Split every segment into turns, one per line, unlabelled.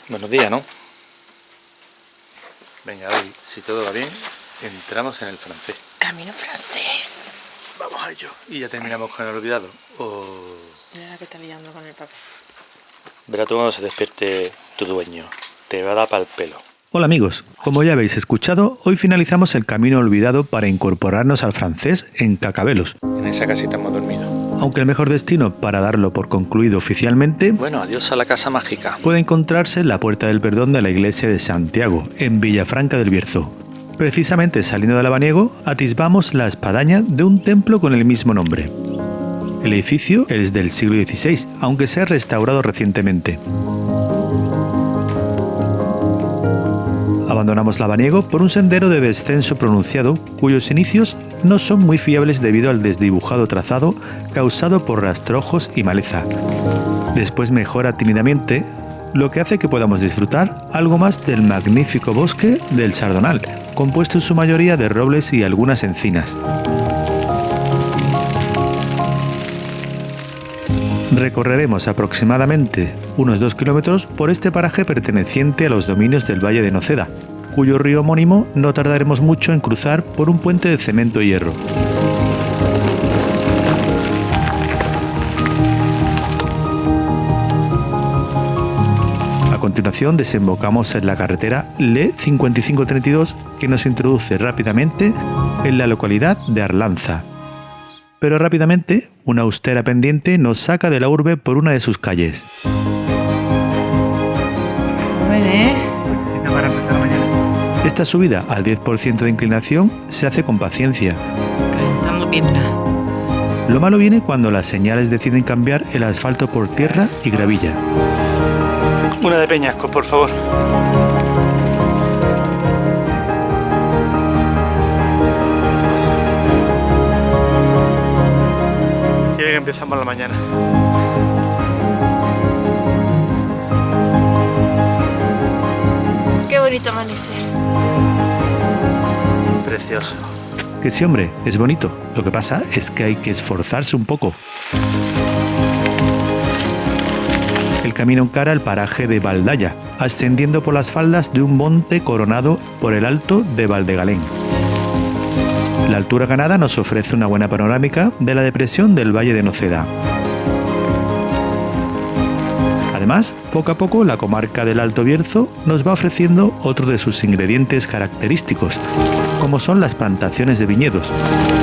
Buenos días, ¿no? Venga, hoy, si todo va bien, entramos en el francés.
Camino francés.
Vamos a ello. Y ya terminamos con el olvidado.
Mira la que está liando con el papel.
Verá tú cuando se despierte tu dueño. Te va a dar pa'l pelo.
Hola amigos, como ya habéis escuchado, hoy finalizamos el camino olvidado para incorporarnos al francés en Cacabelos.
En esa casita hemos dormido.
Aunque el mejor destino para darlo por concluido oficialmente,
Bueno, adiós a la casa mágica.
puede encontrarse en la Puerta del Perdón de la iglesia de Santiago, en Villafranca del Bierzo. Precisamente saliendo del Labaniego, atisbamos la espadaña de un templo con el mismo nombre. El edificio es del siglo XVI, aunque se ha restaurado recientemente. Abandonamos Labaniego por un sendero de descenso pronunciado, cuyos inicios no son muy fiables debido al desdibujado trazado causado por rastrojos y maleza. Después mejora tímidamente, lo que hace que podamos disfrutar algo más del magnífico bosque del Sardonal, compuesto en su mayoría de robles y algunas encinas. Recorreremos aproximadamente unos 2 kilómetros por este paraje perteneciente a los dominios del Valle de Noceda, cuyo río homónimo no tardaremos mucho en cruzar por un puente de cemento y hierro. A continuación desembocamos en la carretera LE 5532 que nos introduce rápidamente en la localidad de Arlanza. Pero rápidamente, una austera pendiente nos saca de la urbe por una de sus calles. Esta subida al 10% de inclinación se hace con paciencia.
Calentando piernas.
Lo malo viene cuando las señales deciden cambiar el asfalto por tierra y gravilla.
Una de peñascos, por favor. Quiere que empezamos la mañana.
Qué bonito amanecer.
Precioso.
Que sí, hombre, es bonito. Lo que pasa es que hay que esforzarse un poco. El camino encara el paraje de Valdaya, ascendiendo por las faldas de un monte coronado por el alto de Valdegalén. La altura ganada nos ofrece una buena panorámica de la depresión del Valle de Noceda. Además, poco a poco la comarca del Alto Bierzo nos va ofreciendo otro de sus ingredientes característicos, como son las plantaciones de viñedos,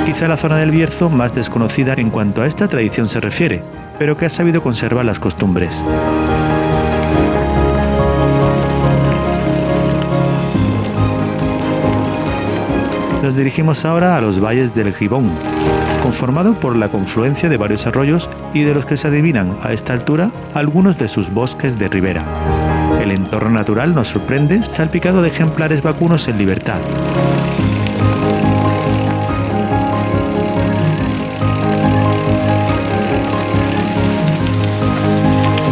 quizá la zona del Bierzo más desconocida en cuanto a esta tradición se refiere, pero que ha sabido conservar las costumbres. Nos dirigimos ahora a los valles del Gibón, conformado por la confluencia de varios arroyos y de los que se adivinan a esta altura algunos de sus bosques de ribera. El entorno natural nos sorprende, salpicado de ejemplares vacunos en libertad.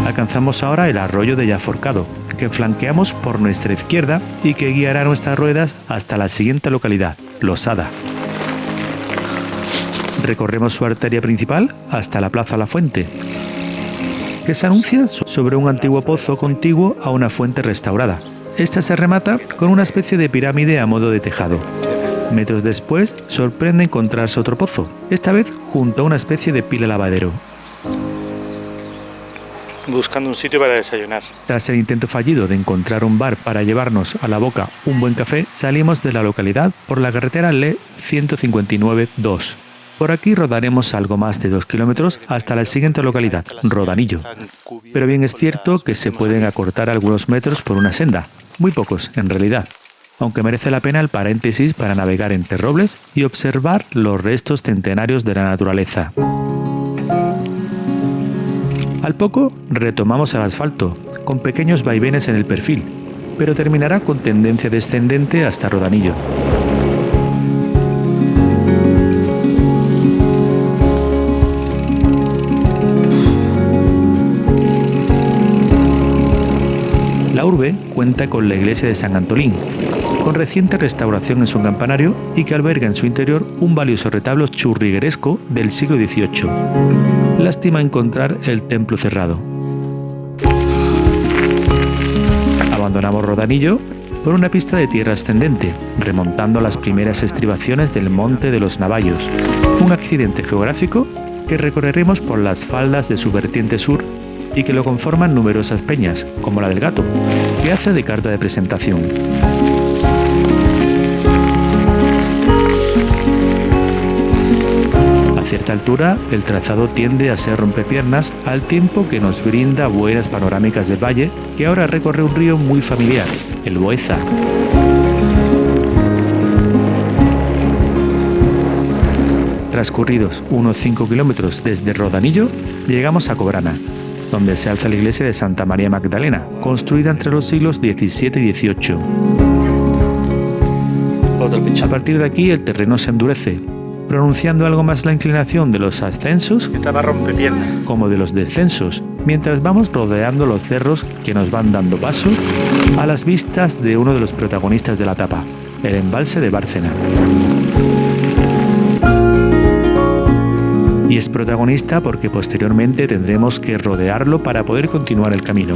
Alcanzamos ahora el arroyo de Llaforcado, que flanqueamos por nuestra izquierda y que guiará nuestras ruedas hasta la siguiente localidad, Losada. Recorremos su arteria principal hasta la Plaza La Fuente, que se anuncia sobre un antiguo pozo contiguo a una fuente restaurada. Esta se remata con una especie de pirámide a modo de tejado. Metros después, sorprende encontrarse otro pozo, esta vez junto a una especie de pila lavadero.
Buscando un sitio para desayunar.
Tras el intento fallido de encontrar un bar para llevarnos a la boca un buen café, salimos de la localidad por la carretera LE 159-2. Por aquí rodaremos algo más de 2 kilómetros hasta la siguiente localidad, Rodanillo. Pero bien es cierto que se pueden acortar algunos metros por una senda, muy pocos en realidad, aunque merece la pena el paréntesis para navegar entre robles y observar los restos centenarios de la naturaleza. Al poco retomamos el asfalto, con pequeños vaivenes en el perfil, pero terminará con tendencia descendente hasta Rodanillo. La urbe cuenta con la iglesia de San Antolín, con reciente restauración en su campanario y que alberga en su interior un valioso retablo churrigueresco del siglo XVIII. Lástima encontrar el templo cerrado. Abandonamos Rodanillo por una pista de tierra ascendente, remontando las primeras estribaciones del Monte de los Navallos, un accidente geográfico que recorreremos por las faldas de su vertiente sur y que lo conforman numerosas peñas, como la del Gato, que hace de carta de presentación. A cierta altura, el trazado tiende a ser rompepiernas al tiempo que nos brinda buenas panorámicas del valle, que ahora recorre un río muy familiar, el Boeza. Transcurridos unos 5 kilómetros desde Rodanillo, llegamos a Cobrana, donde se alza la iglesia de Santa María Magdalena, construida entre los siglos XVII y XVIII. A partir de aquí el terreno se endurece, pronunciando algo más la inclinación de los ascensos como de los descensos, mientras vamos rodeando los cerros que nos van dando paso a las vistas de uno de los protagonistas de la etapa, el embalse de Bárcena. Y es protagonista porque posteriormente tendremos que rodearlo para poder continuar el camino.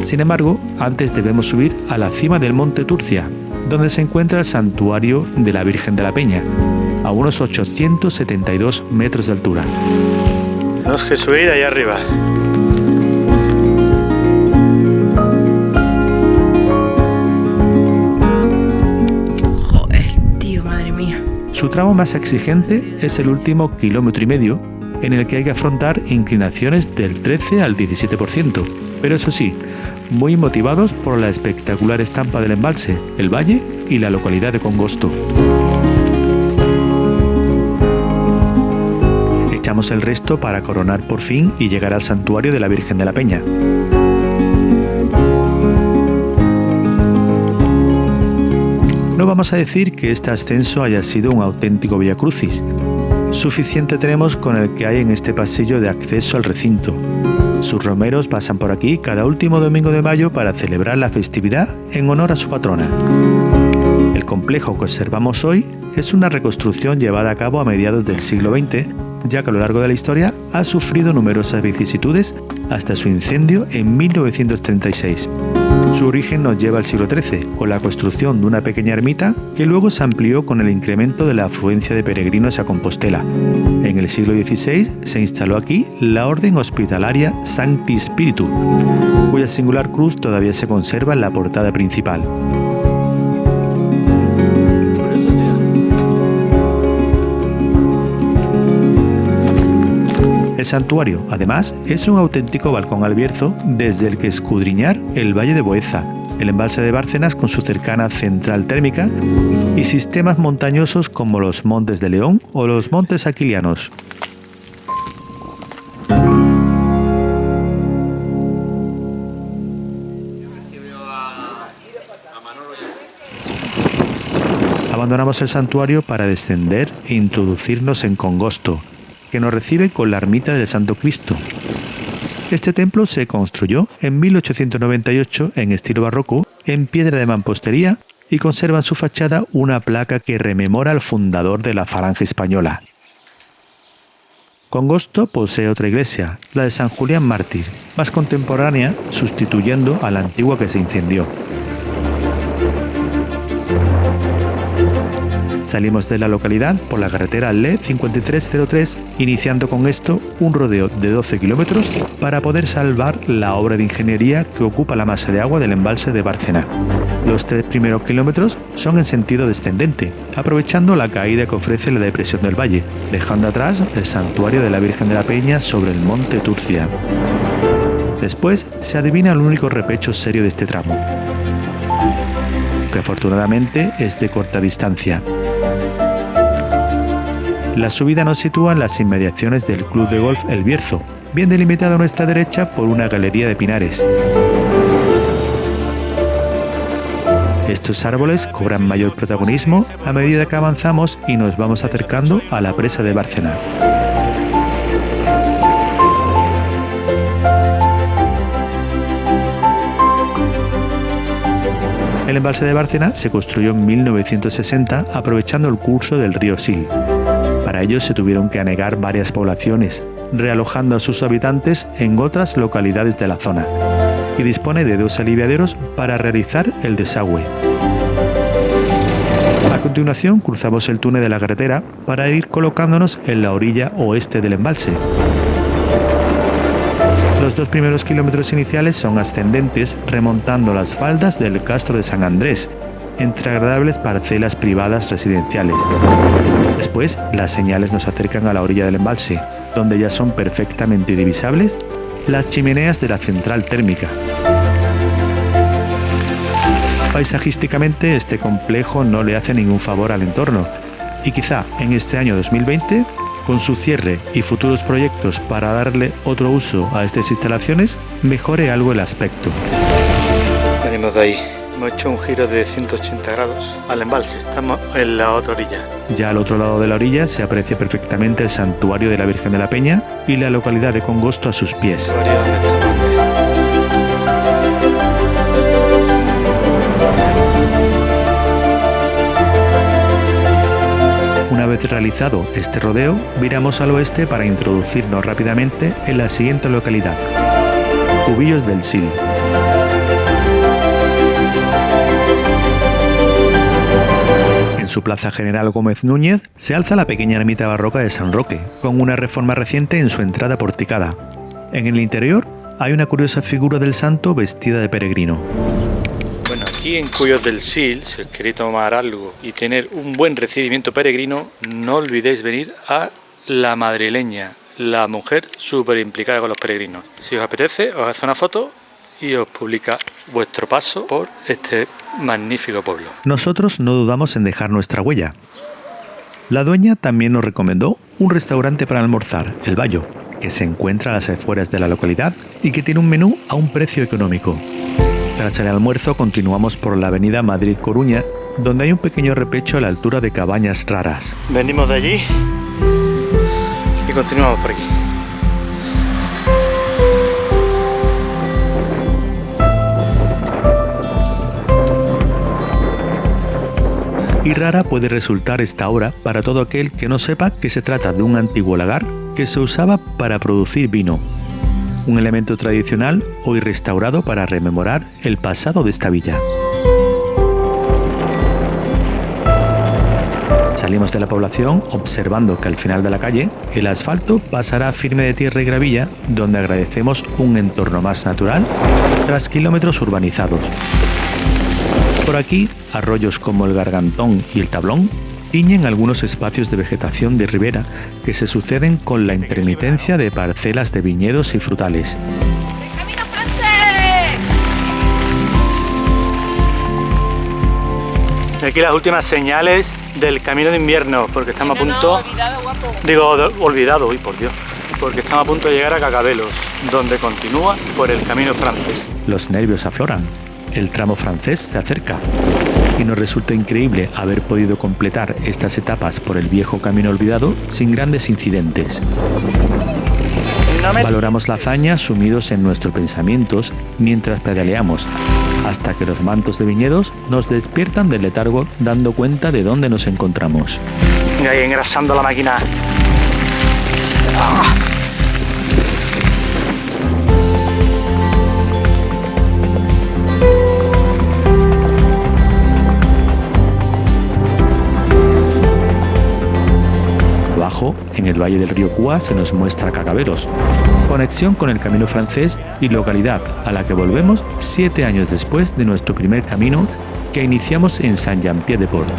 Sin embargo, antes debemos subir a la cima del Monte Turcia, donde se encuentra el santuario de la Virgen de la Peña, a unos 872 metros de altura.
Tenemos que subir allá arriba.
Joder, tío, madre mía.
Su tramo más exigente es el último 1,5 kilómetros, en el que hay que afrontar inclinaciones del 13 al 17%, pero eso sí, muy motivados por la espectacular estampa del embalse, el valle y la localidad de Congosto. Echamos el resto para coronar por fin y llegar al santuario de la Virgen de la Peña. No vamos a decir que este ascenso haya sido un auténtico viacrucis. Suficiente tenemos con el que hay en este pasillo de acceso al recinto. Sus romeros pasan por aquí cada último domingo de mayo para celebrar la festividad en honor a su patrona. El complejo que observamos hoy es una reconstrucción llevada a cabo a mediados del siglo XX, ya que a lo largo de la historia ha sufrido numerosas vicisitudes hasta su incendio en 1936. Su origen nos lleva al siglo XIII, con la construcción de una pequeña ermita que luego se amplió con el incremento de la afluencia de peregrinos a Compostela. En el siglo XVI se instaló aquí la Orden Hospitalaria Sancti Spiritu, cuya singular cruz todavía se conserva en la portada principal. El santuario, además, es un auténtico balcón al Bierzo desde el que escudriñar el valle de Boeza, el embalse de Bárcenas con su cercana central térmica y sistemas montañosos como los Montes de León o los Montes Aquilianos. Abandonamos el santuario para descender e introducirnos en Congosto, que nos recibe con la ermita del Santo Cristo. Este templo se construyó en 1898 en estilo barroco, en piedra de mampostería, y conserva en su fachada una placa que rememora al fundador de la Falange Española. Congosto posee otra iglesia, la de San Julián Mártir, más contemporánea, sustituyendo a la antigua que se incendió. Salimos de la localidad por la carretera LE 5303, iniciando con esto un rodeo de 12 kilómetros para poder salvar la obra de ingeniería que ocupa la masa de agua del embalse de Bárcena. Los 3 primeros kilómetros son en sentido descendente, aprovechando la caída que ofrece la depresión del valle, dejando atrás el santuario de la Virgen de la Peña sobre el Monte Turcia. Después se adivina el único repecho serio de este tramo, que afortunadamente es de corta distancia. La subida nos sitúa en las inmediaciones del Club de Golf El Bierzo, bien delimitado a nuestra derecha por una galería de pinares. Estos árboles cobran mayor protagonismo a medida que avanzamos y nos vamos acercando a la presa de Bárcena. El embalse de Bárcena se construyó en 1960 aprovechando el curso del río Sil. Para ello se tuvieron que anegar varias poblaciones, realojando a sus habitantes en otras localidades de la zona. y dispone de 2 aliviaderos para realizar el desagüe. A continuación cruzamos el túnel de la carretera para ir colocándonos en la orilla oeste del embalse. Los 2 primeros kilómetros iniciales son ascendentes remontando las faldas del Castro de San Andrés, entre agradables parcelas privadas residenciales. Después, las señales nos acercan a la orilla del embalse, donde ya son perfectamente divisables las chimeneas de la central térmica. Paisajísticamente, este complejo no le hace ningún favor al entorno, y quizá en este año 2020, con su cierre y futuros proyectos para darle otro uso a estas instalaciones, mejore algo el aspecto.
Venimos de ahí. Hemos hecho un giro de 180 grados al embalse. Estamos en la otra orilla.
Ya al otro lado de la orilla se aprecia perfectamente el santuario de la Virgen de la Peña y la localidad de Congosto a sus pies. Una vez realizado este rodeo, viramos al oeste para introducirnos rápidamente en la siguiente localidad, Cubillos del Sil. En su plaza General Gómez Núñez se alza la pequeña ermita barroca de San Roque, con una reforma reciente en su entrada porticada. En el interior hay una curiosa figura del santo vestida de peregrino.
Bueno, aquí en Cubillos del Sil, si os queréis tomar algo y tener un buen recibimiento peregrino, no olvidéis venir a La Madrileña, la mujer súper implicada con los peregrinos. Si os apetece, os hace una foto y os publica vuestro paso por este magnífico pueblo.
Nosotros no dudamos en dejar nuestra huella. La dueña también nos recomendó un restaurante para almorzar, El Bayo, que se encuentra a las afueras de la localidad y que tiene un menú a un precio económico. Tras el almuerzo continuamos por la avenida Madrid-Coruña, donde hay un pequeño repecho a la altura de Cabañas Raras.
Venimos de allí y continuamos por aquí.
Y rara puede resultar esta obra para todo aquel que no sepa que se trata de un antiguo lagar que se usaba para producir vino. Un elemento tradicional hoy restaurado para rememorar el pasado de esta villa. Salimos de la población observando que al final de la calle el asfalto pasará firme de tierra y gravilla, donde agradecemos un entorno más natural tras kilómetros urbanizados. Por aquí, arroyos como el Gargantón y el Tablón tiñen algunos espacios de vegetación de ribera que se suceden con la intermitencia de parcelas de viñedos y frutales.
¡Camino francés!
Y aquí las últimas señales del camino de invierno, porque estamos a punto...
olvidado, guapo.
Digo, olvidado, uy, por Dios. Porque estamos a punto de llegar a Cacabelos, donde continúa por el camino francés.
Los nervios afloran. El tramo francés se acerca y nos resulta increíble haber podido completar estas etapas por el viejo camino olvidado sin grandes incidentes. Valoramos la hazaña sumidos en nuestros pensamientos mientras pedaleamos, hasta que los mantos de viñedos nos despiertan del letargo dando cuenta de dónde nos encontramos.
Y ahí engrasando la máquina. ¡Ah!
Abajo, en el valle del río Cúa, se nos muestra Cacabelos, conexión con el camino francés y localidad a la que volvemos 7 años después de nuestro primer camino que iniciamos en Saint-Jean-Pied-de-Port.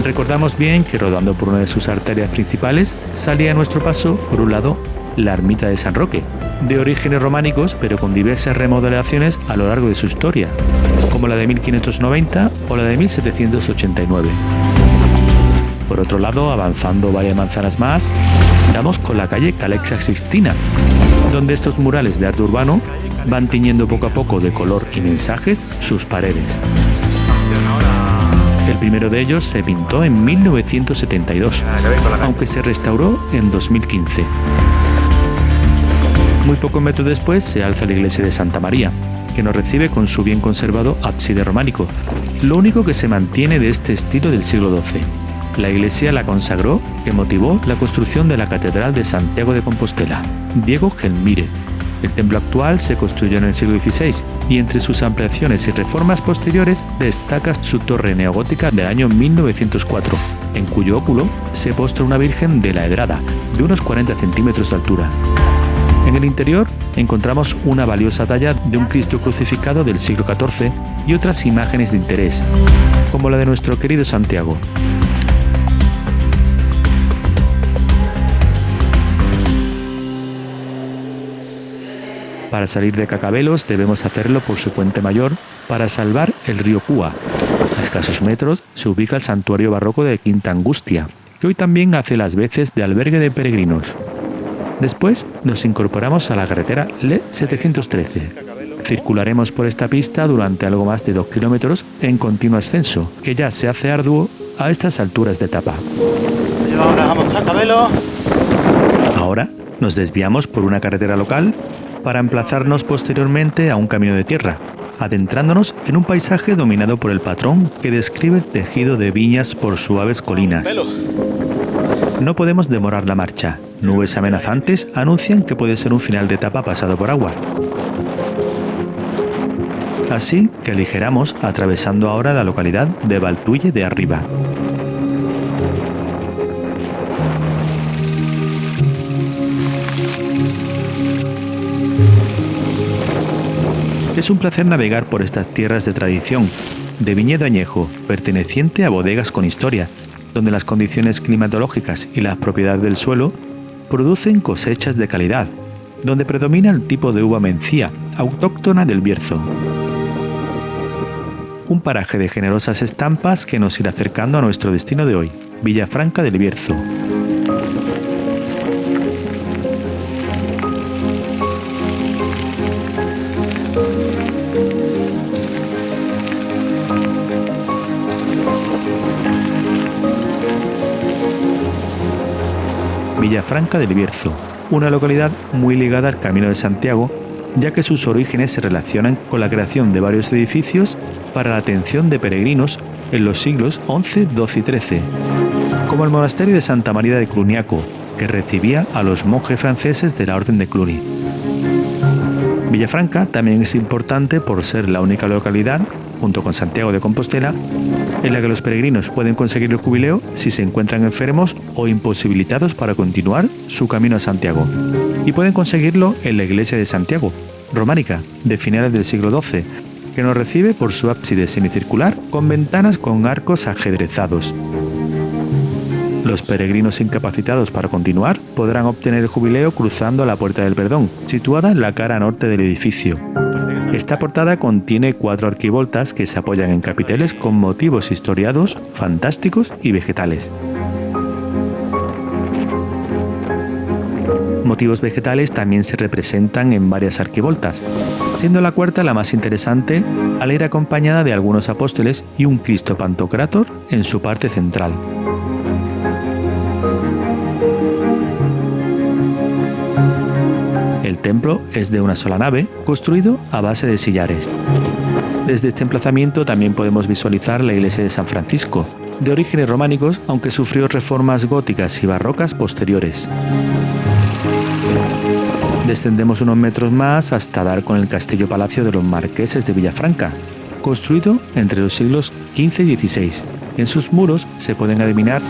Recordamos bien que rodando por una de sus arterias principales salía a nuestro paso, por un lado, la ermita de San Roque, de orígenes románicos pero con diversas remodelaciones a lo largo de su historia, como la de 1590 o la de 1789. Por otro lado, avanzando varias manzanas más, damos con la calle Calexa Sixtina, donde estos murales de arte urbano van tiñendo poco a poco de color y mensajes sus paredes. El primero de ellos se pintó en 1972, aunque se restauró en 2015. Muy pocos metros después se alza la iglesia de Santa María, que nos recibe con su bien conservado ábside románico, lo único que se mantiene de este estilo del siglo XII. La Iglesia la consagró, que motivó la construcción de la Catedral de Santiago de Compostela, Diego Gelmírez. El templo actual se construyó en el siglo XVI y entre sus ampliaciones y reformas posteriores destaca su torre neogótica del año 1904, en cuyo óculo se postra una Virgen de la Edrada, de unos 40 centímetros de altura. En el interior encontramos una valiosa talla de un Cristo crucificado del siglo XIV y otras imágenes de interés, como la de nuestro querido Santiago. Para salir de Cacabelos debemos hacerlo por su puente mayor para salvar el río Cúa. A escasos metros se ubica el santuario barroco de Quinta Angustia, que hoy también hace las veces de albergue de peregrinos. Después nos incorporamos a la carretera LE 713. Circularemos por esta pista durante algo más de 2 kilómetros en continuo ascenso, que ya se hace arduo a estas alturas de etapa. Ahora nos desviamos por una carretera local para emplazarnos posteriormente a un camino de tierra, adentrándonos en un paisaje dominado por el patrón que describe el tejido de viñas por suaves colinas. No podemos demorar la marcha. Nubes amenazantes anuncian que puede ser un final de etapa pasado por agua. Así que aligeramos atravesando ahora la localidad de Valtulle de Arriba. Es un placer navegar por estas tierras de tradición, de viñedo añejo, perteneciente a bodegas con historia, donde las condiciones climatológicas y las propiedades del suelo producen cosechas de calidad, donde predomina el tipo de uva mencía, autóctona del Bierzo. Un paraje de generosas estampas que nos irá acercando a nuestro destino de hoy, Villafranca del Bierzo. Villafranca del Bierzo, una localidad muy ligada al Camino de Santiago, ya que sus orígenes se relacionan con la creación de varios edificios para la atención de peregrinos en los siglos XI, XII y XIII, como el monasterio de Santa María de Cluniaco, que recibía a los monjes franceses de la Orden de Cluny. Villafranca también es importante por ser la única localidad, junto con Santiago de Compostela, en la que los peregrinos pueden conseguir el jubileo si se encuentran enfermos o imposibilitados para continuar su camino a Santiago. Y pueden conseguirlo en la iglesia de Santiago, románica, de finales del siglo XII, que nos recibe por su ábside semicircular con ventanas con arcos ajedrezados. Los peregrinos incapacitados para continuar podrán obtener el jubileo cruzando la Puerta del Perdón, situada en la cara norte del edificio. Esta portada contiene 4 arquivoltas que se apoyan en capiteles con motivos historiados, fantásticos y vegetales. Motivos vegetales también se representan en varias arquivoltas, siendo la cuarta la más interesante al ir acompañada de algunos apóstoles y un Cristo Pantocrátor en su parte central. El templo es de una sola nave, construido a base de sillares. Desde este emplazamiento también podemos visualizar la iglesia de San Francisco, de orígenes románicos, aunque sufrió reformas góticas y barrocas posteriores. Descendemos unos metros más hasta dar con el castillo-palacio de los marqueses de Villafranca, construido entre los siglos XV y XVI. En sus muros se pueden adivinar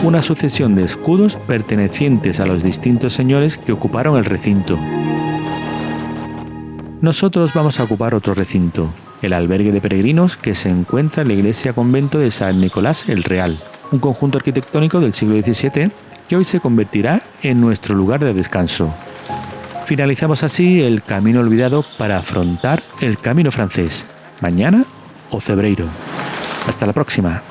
una sucesión de escudos pertenecientes a los distintos señores que ocuparon el recinto. Nosotros vamos a ocupar otro recinto, el albergue de peregrinos que se encuentra en la iglesia-convento de San Nicolás el Real, un conjunto arquitectónico del siglo XVII que hoy se convertirá en nuestro lugar de descanso. Finalizamos así el camino olvidado para afrontar el camino francés, mañana o Cebreiro. Hasta la próxima.